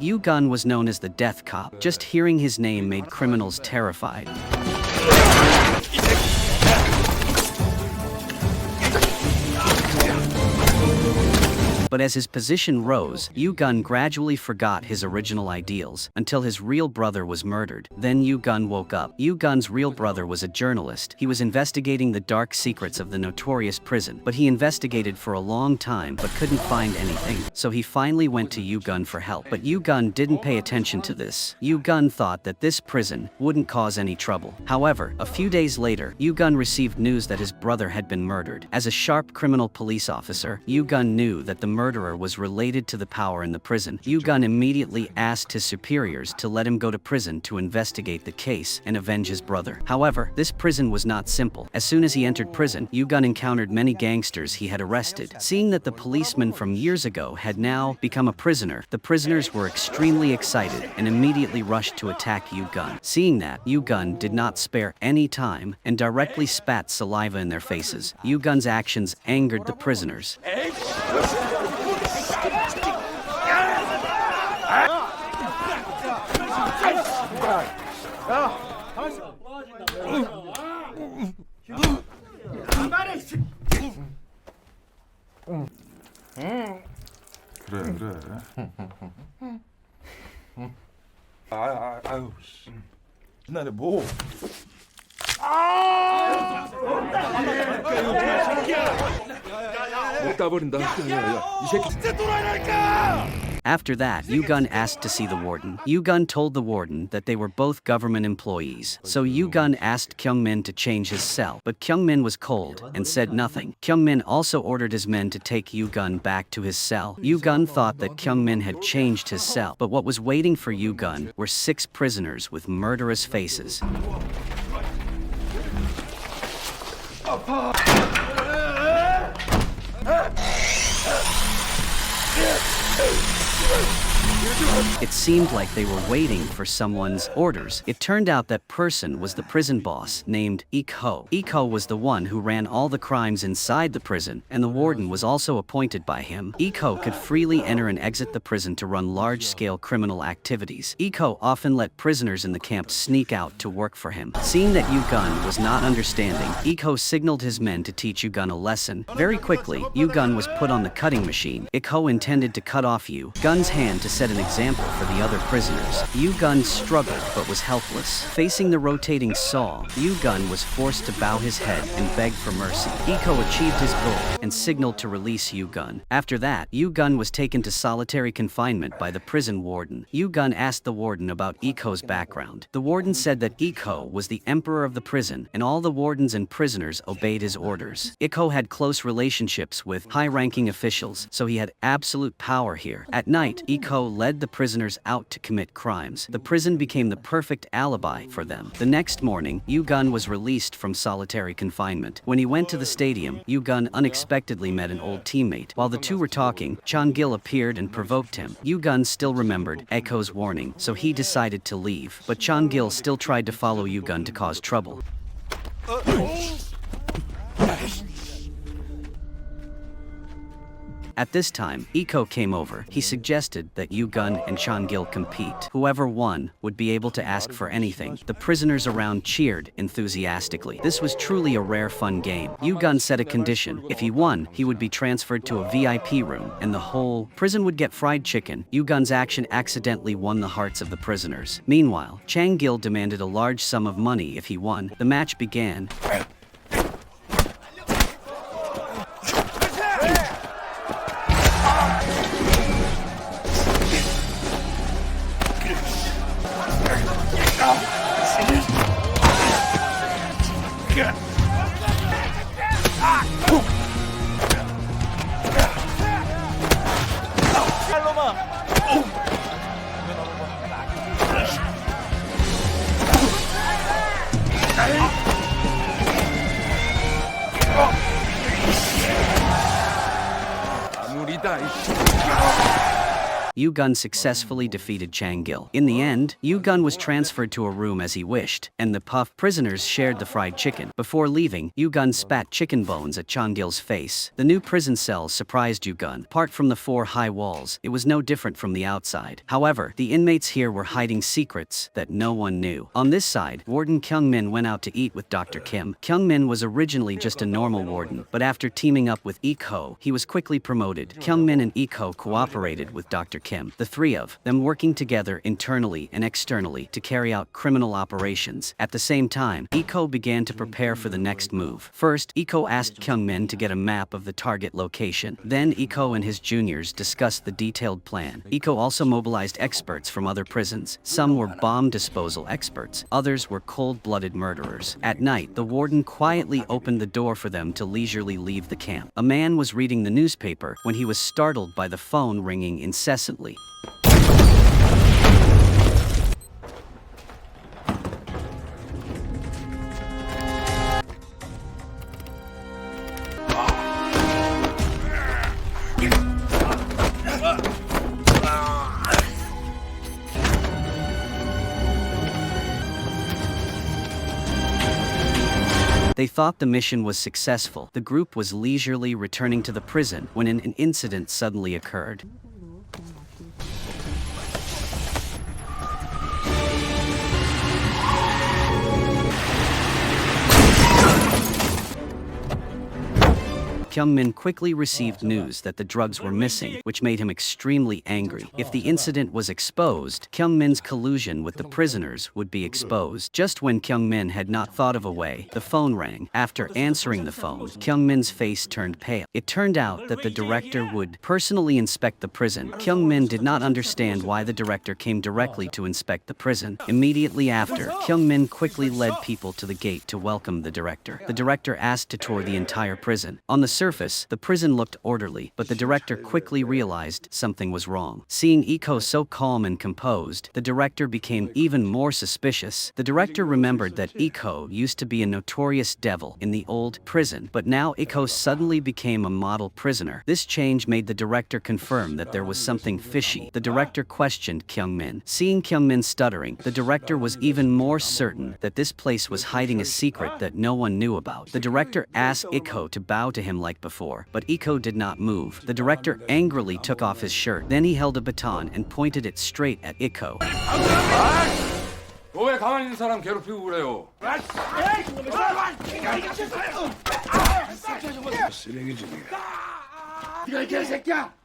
Yu-gun was known as the Death Cop. Just hearing his name made criminals terrified. But as his position rose, Yu-gun gradually forgot his original ideals, until his real brother was murdered. Then Yu-gun woke up. Yu-gun's real brother was a journalist. He was investigating the dark secrets of the notorious prison, but he investigated for a long time but couldn't find anything. So he finally went to Yu-gun for help. But Yu-gun didn't pay attention to this. Yu-gun thought that this prison wouldn't cause any trouble. However, a few days later, Yu-gun received news that his brother had been murdered. As a sharp criminal police officer, Yu-gun knew that the murderer was related to the power in the prison. Yu-gun immediately asked his superiors to let him go to prison to investigate the case and avenge his brother. However, this prison was not simple. As soon as he entered prison, Yu-gun encountered many gangsters he had arrested. Seeing that the policeman from years ago had now become a prisoner, the prisoners were extremely excited and immediately rushed to attack Yu-gun. Seeing that, Yu-gun did not spare any time and directly spat saliva in their faces. Yu-gun's actions angered the prisoners. 그래. 아유, 씨. 나는 뭐? 못 따버린다. 이 새끼 진짜 돌아라니까! After that, Yu-gun asked to see the warden. Yu-gun told the warden that they were both government employees. So Yu-gun asked Kyung-min to change his cell, but Kyung-min was cold and said nothing. Kyung-min also ordered his men to take Yu-gun back to his cell. Yu-gun thought that Kyung-min had changed his cell, but what was waiting for Yu-gun were 6 prisoners with murderous faces. It seemed like they were waiting for someone's orders. It turned out that person was the prison boss named Ik-ho. Ik-ho was the one who ran all the crimes inside the prison, and the warden was also appointed by him. Ik-ho could freely enter and exit the prison to run large-scale criminal activities. Ik-ho often let prisoners in the camp sneak out to work for him. Seeing that Yu-gun was not understanding, Ik-ho signaled his men to teach Yu-gun a lesson. Very quickly, Yu-gun was put on the cutting machine. Ik-ho intended to cut off Yu-gun's hand to set an example for the other prisoners. Yu-gun struggled but was helpless. Facing the rotating saw, Yu-gun was forced to bow his head and beg for mercy. Ik-ho achieved his goal and signaled to release Yu-gun. After that, Yu-gun was taken to solitary confinement by the prison warden. Yu-gun asked the warden about Ik-ho's background. The warden said that Ik-ho was the emperor of the prison, and all the wardens and prisoners obeyed his orders. Ik-ho had close relationships with high-ranking officials, so he had absolute power here. At night, Ik-ho led the prisoners out to commit crimes. The prison became the perfect alibi for them. The next morning, Yu-gun was released from solitary confinement. When he went to the stadium, Yu-gun unexpectedly met an old teammate. While the two were talking, Chang-gil appeared and provoked him. Yu-gun still remembered Ik-ho's warning, so he decided to leave. But Chang-gil still tried to follow Yu-gun to cause trouble. At this time, Ik-ho came over. He suggested that Yu-gun and Chang-gil compete. Whoever won would be able to ask for anything. The prisoners around cheered enthusiastically. This was truly a rare fun game. Yu-gun set a condition. If he won, he would be transferred to a VIP room, and the whole prison would get fried chicken. Yu-gun's action accidentally won the hearts of the prisoners. Meanwhile, Chang-gil demanded a large sum of money if he won. The match began. Yu Gun successfully defeated Chang Gil. In the end, Yu Gun was transferred to a room as he wished, and the puff prisoners shared the fried chicken. Before leaving, Yu Gun spat chicken bones at Chang Gil's face. The new prison cells surprised Yu Gun. Apart from the 4 high walls, it was no different from the outside. However, the inmates here were hiding secrets that no one knew. On this side, Warden Kyung Min went out to eat with Dr. Kim. Kyung Min was originally just a normal warden, but after teaming up with Ik-ho, he was quickly promoted. Kyung Min and Ik-ho cooperated with Dr. Kim, the 3 of them working together internally and externally to carry out criminal operations. At the same time, Ik-ho began to prepare for the next move. First, Ik-ho asked Kyung Min to get a map of the target location. Then Ik-ho and his juniors discussed the detailed plan. Ik-ho also mobilized experts from other prisons. Some were bomb disposal experts, others were cold-blooded murderers. At night, the warden quietly opened the door for them to leisurely leave the camp. A man was reading the newspaper when he was startled by the phone ringing incessantly. They thought the mission was successful. The group was leisurely returning to the prison when an incident suddenly occurred. Kyung Min quickly received news that the drugs were missing, which made him extremely angry. If the incident was exposed, Kyung Min's collusion with the prisoners would be exposed. Just when Kyung Min had not thought of a way, the phone rang. After answering the phone, Kyung Min's face turned pale. It turned out that the director would personally inspect the prison. Kyung Min did not understand why the director came directly to inspect the prison. Immediately after, Kyung Min quickly led people to the gate to welcome the director. The director asked to tour the entire prison. On the surface, the prison looked orderly, but the director quickly realized something was wrong. Seeing Ik-ho so calm and composed, the director became even more suspicious. The director remembered that Ik-ho used to be a notorious devil in the old prison, but now Ik-ho suddenly became a model prisoner. This change made the director confirm that there was something fishy. The director questioned Kyung Min. Seeing Kyung Min stuttering, the director was even more certain that this place was hiding a secret that no one knew about. The director asked Ik-ho to bow to him like before, but Ik-ho did not move. The director angrily took off his shirt. Then he held a baton and pointed it straight at Ik-ho. 왜 가만히 있는 사람 괴롭히고 그래요? 쓰레기집이야. 네가 이 개새끼야!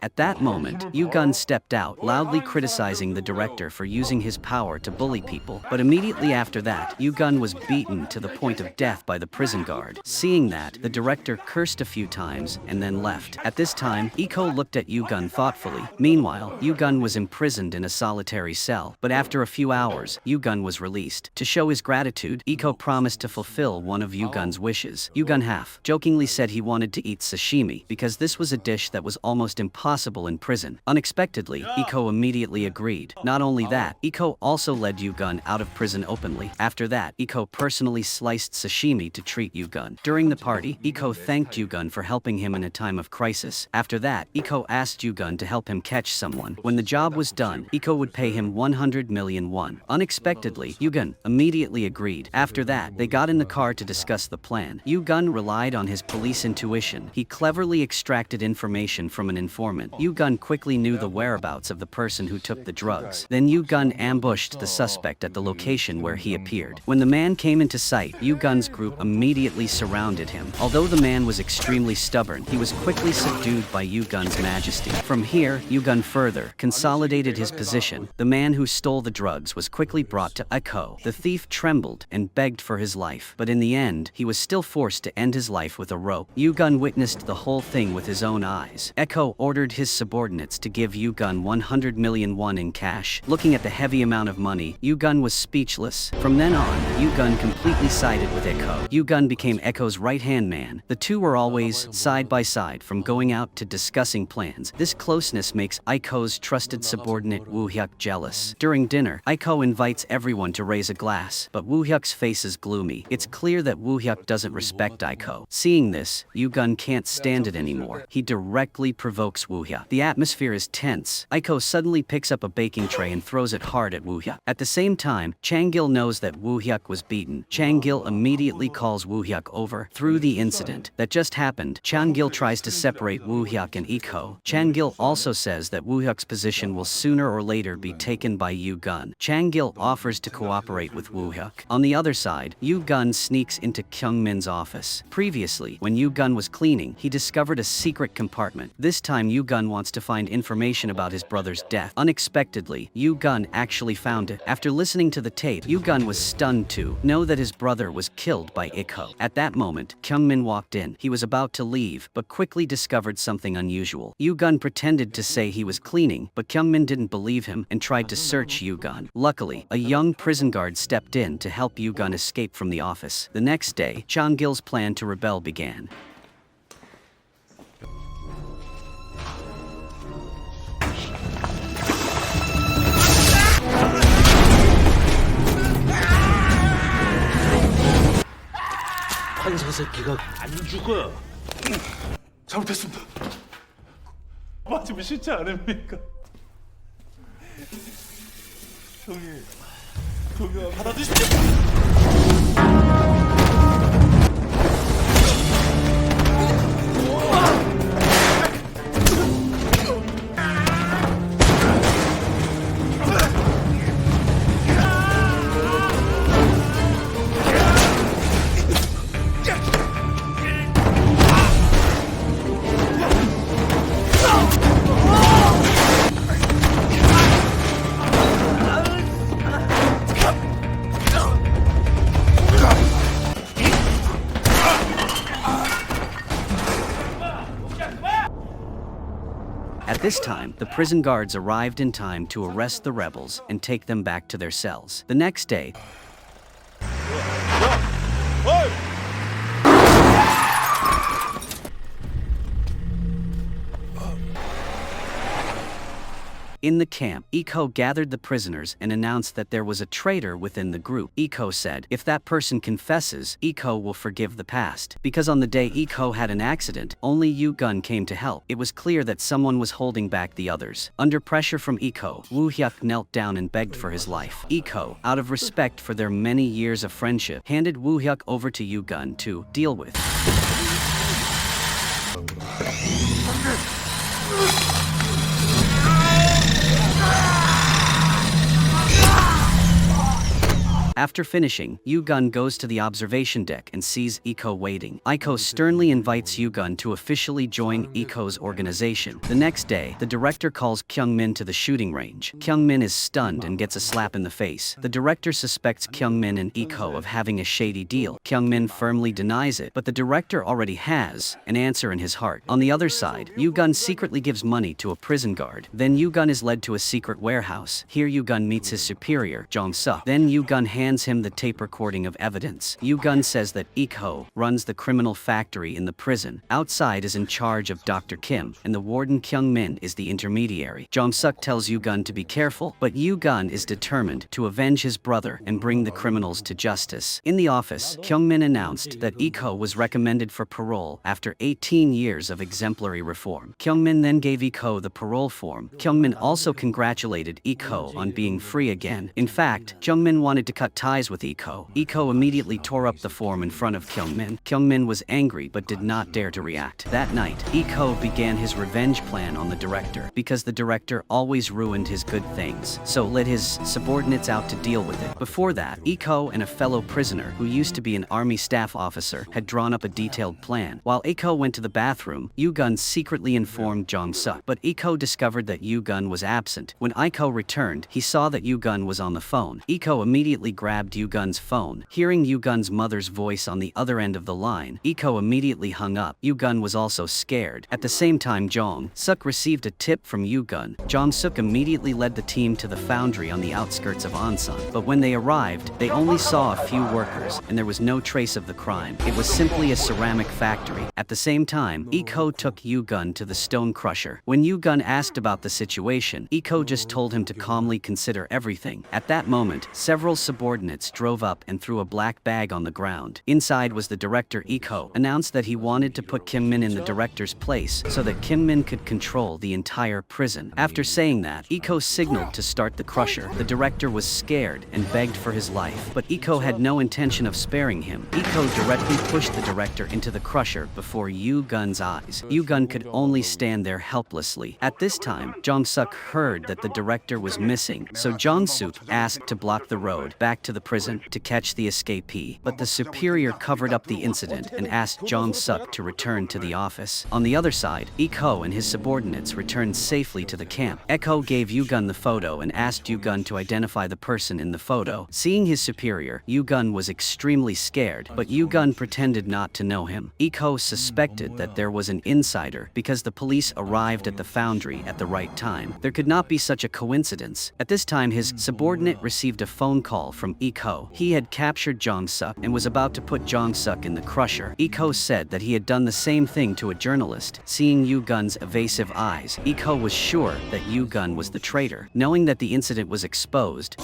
At that moment, Yu Gun stepped out, loudly criticizing the director for using his power to bully people. But immediately after that, Yu Gun was beaten to the point of death by the prison guard. Seeing that, the director cursed a few times and then left. At this time, Ik-ho looked at Yu Gun thoughtfully. Meanwhile, Yu Gun was imprisoned in a solitary cell. But after a few hours, Yu Gun was released. To show his gratitude, Ik-ho promised to fulfill one of Yu Gun's wishes. Yu Gun jokingly said he wanted to eat sashimi because this was a dish that was almost impossible in prison. Unexpectedly, Ik-ho immediately agreed. Not only that, Ik-ho also led Yu Gun out of prison openly. After that, Ik-ho personally sliced sashimi to treat Yu Gun. During the party, Ik-ho thanked Yu Gun for helping him in a time of crisis. After that, Ik-ho asked Yu Gun to help him catch someone. When the job was done, Ik-ho would pay him 100 million won. Unexpectedly, Yu Gun immediately agreed. After that, they got in the car to discuss the plan. Yu Gun relied on his police intuition. He cleverly extracted information from an informant. Yu Gun quickly knew the whereabouts of the person who took the drugs. Then Yu Gun ambushed the suspect at the location where he appeared. When the man came into sight, Yu Gun's group immediately surrounded him. Although the man was extremely stubborn, he was quickly subdued by Yu Gun's majesty. From here, Yu Gun further consolidated his position. The man who stole the drugs was quickly brought to Ik-ho. The thief trembled and begged for his life, but in the end, he was still forced to end his life with a rope. Yu Gun witnessed the whole thing with his own eyes. Ik-ho ordered his subordinates to give Yu Gun 100 million won in cash. Looking at the heavy amount of money, Yu Gun was speechless. From then on, Yu Gun completely sided with Ik-ho. Yu Gun became Ik-ho's right-hand man. The two were always side by side, from going out to discussing plans. This closeness makes Ik-ho's trusted subordinate Woo Hyuk jealous. During dinner, Ik-ho invites everyone to raise a glass, but Woo Hyuk's face is gloomy. It's clear that Woo Hyuk doesn't respect Ik-ho. Seeing this, Yu Gun can't stand it anymore. He directly immediately provokes Woo-hyuk. The atmosphere is tense. Iko suddenly picks up a baking tray and throws it hard at Woo-hyuk. At the same time, Chang-gil knows that Woo-hyuk was beaten. Chang-gil immediately calls Woo-hyuk over. Through the incident that just happened, Chang-gil tries to separate Woo-hyuk and Iko. Chang-gil also says that Woo-hyuk's position will sooner or later be taken by Yoo-gun. Chang-gil offers to cooperate with Woo-hyuk. On the other side, Yoo-gun sneaks into Kyung-min's office. Previously, when Yoo-gun was cleaning, he discovered a secret compartment. This time, Yoo-gun wants to find information about his brother's death. Unexpectedly, Yoo-gun actually found it. After listening to the tape, Yoo-gun was stunned to know that his brother was killed by Iko. At that moment, Kyung-min walked in. He was about to leave, but quickly discovered something unusual. Yoo-gun pretended to say he was cleaning, but Kyung-min didn't believe him and tried to search Yoo-gun. Luckily, a young prison guard stepped in to help Yoo-gun escape from the office. The next day, Chang-gil's plan to rebel began. 판사 새끼가 안 죽어. 잘못했습니다. 맞으면 싫지 않습니까? 형님 받아주십시오. At this time, the prison guards arrived in time to arrest the rebels and take them back to their cells. The next day, in the camp, Iko gathered the prisoners and announced that there was a traitor within the group. Iko said, if that person confesses, Iko will forgive the past. Because on the day Iko had an accident, only Yoo-gun came to help. It was clear that someone was holding back the others. Under pressure from Iko, Woo-hyuk knelt down and begged for his life. Iko, out of respect for their many years of friendship, handed Woo-hyuk over to Yoo-gun to deal with. After finishing, Yoo-gun goes to the observation deck and sees Iko waiting. Iko sternly invites Yoo-gun to officially join Iko's organization. The next day, the director calls Kyung-min to the shooting range. Kyung-min is stunned and gets a slap in the face. The director suspects Kyung-min and Iko of having a shady deal. Kyung-min firmly denies it, but the director already has an answer in his heart. On the other side, Yoo-gun secretly gives money to a prison guard. Then Yoo-gun is led to a secret warehouse. Here Yoo-gun meets his superior, Jong-suk. Then Yoo-gun hands him the tape recording of evidence. Yoo-gun says that Iko runs the criminal factory in the prison. Outside is in charge of Dr. Kim, and the warden Kyung-min is the intermediary. Jong-suk tells Yoo-gun to be careful, but Yoo-gun is determined to avenge his brother and bring the criminals to justice. In the office, Kyung-min announced that Iko was recommended for parole after 18 years of exemplary reform. Kyung-min then gave Iko the parole form. Kyung-min also congratulated Iko on being free again. In fact, Kyung-min wanted to cut ties with Iko. Iko immediately tore up the form in front of Kyung-min. Kyung-min was angry but did not dare to react. That night, Iko began his revenge plan on the director because the director always ruined his good things, so led his subordinates out to deal with it. Before that, Iko and a fellow prisoner who used to be an army staff officer had drawn up a detailed plan. While Iko went to the bathroom, Yoo-gun secretly informed Jong-suk, but Iko discovered that Yoo-gun was absent. When Iko returned, he saw that Yoo-gun was on the phone. Iko immediately grabbed Yoo-gun's phone. Hearing Yoo-gun's mother's voice on the other end of the line, Iko immediately hung up. Yoo-gun was also scared. At the same time, Jong-suk received a tip from Yoo-gun. Jong-suk immediately led the team to the foundry on the outskirts of Ansan. But when they arrived, they only saw a few workers, and there was no trace of the crime. It was simply a ceramic factory. At the same time, Iko took Yoo-gun to the stone crusher. When Yoo-gun asked about the situation, Iko just told him to calmly consider everything. At that moment, several subordinates subordinates drove up and threw a black bag on the ground. Inside was the director Iko, announced that he wanted to put Kim Min in the director's place so that Kim Min could control the entire prison. After saying that, Iko signaled to start the crusher. The director was scared and begged for his life, but Iko had no intention of sparing him. Iko directly pushed the director into the crusher before Yu-gun's eyes. Yu-gun could only stand there helplessly. At this time, Jong-suk heard that the director was missing, so Jong-suk asked to block the road back to the prison to catch the escapee. But the superior covered up the incident and asked Jong-suk to return to the office. On the other side, Iko and his subordinates returned safely to the camp. Iko gave Yu-gun the photo and asked Yu-gun to identify the person in the photo. Seeing his superior, Yu-gun was extremely scared, but Yu-gun pretended not to know him. Iko suspected that there was an insider because the police arrived at the foundry at the right time. There could not be such a coincidence. At this time, his subordinate received a phone call from Iko. He had captured Jong-suk and was about to put Jong-suk in the crusher. Iko said that he had done the same thing to a journalist. Seeing Yu-gun's evasive eyes, Iko was sure that Yu-gun was the traitor. Knowing that the incident was exposed,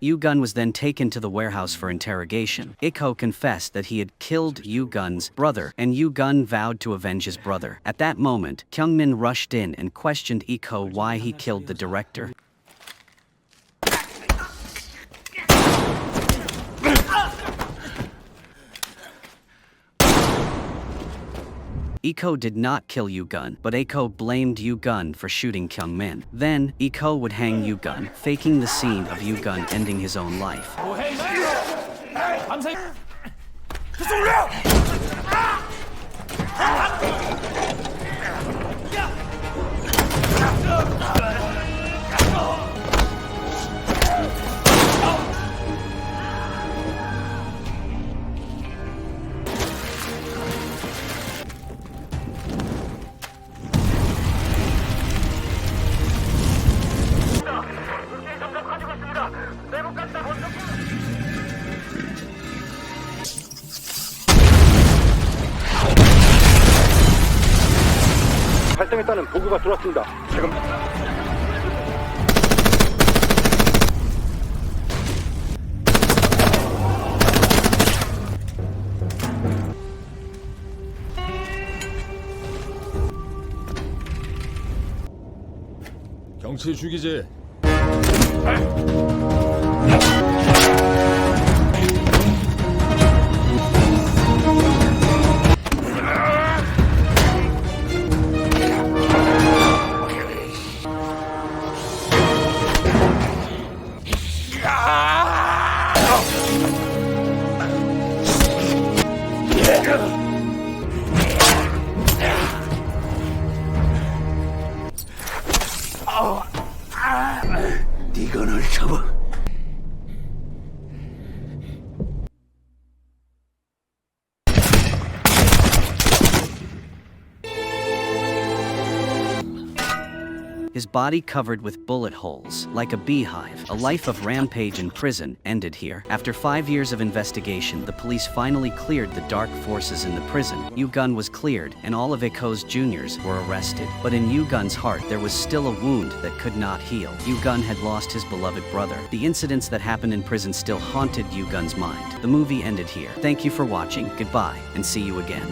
Yu-gun was then taken to the warehouse for interrogation. Iko confessed that he had killed Yu-gun's brother, and Yu-gun vowed to avenge his brother. At that moment, Kyung-min rushed in and questioned Iko why he killed the director. Iko did not kill Yu-gun, but Iko blamed Yu-gun for shooting Kyung-min. Then, Iko would hang Yu-gun, faking the scene of Yu-gun ending his own life. 발생했다는 보고가 들어왔습니다. 지금 경치 죽이지. 네가 날 잡아. His body covered with bullet holes, like a beehive. A life of rampage in prison ended here. After 5 years of investigation, the police finally cleared the dark forces in the prison. Yu-gun was cleared, and all of Iko's juniors were arrested. But in Yu-gun's heart, there was still a wound that could not heal. Yu-gun had lost his beloved brother. The incidents that happened in prison still haunted Yu-gun's mind. The movie ended here. Thank you for watching, goodbye, and see you again.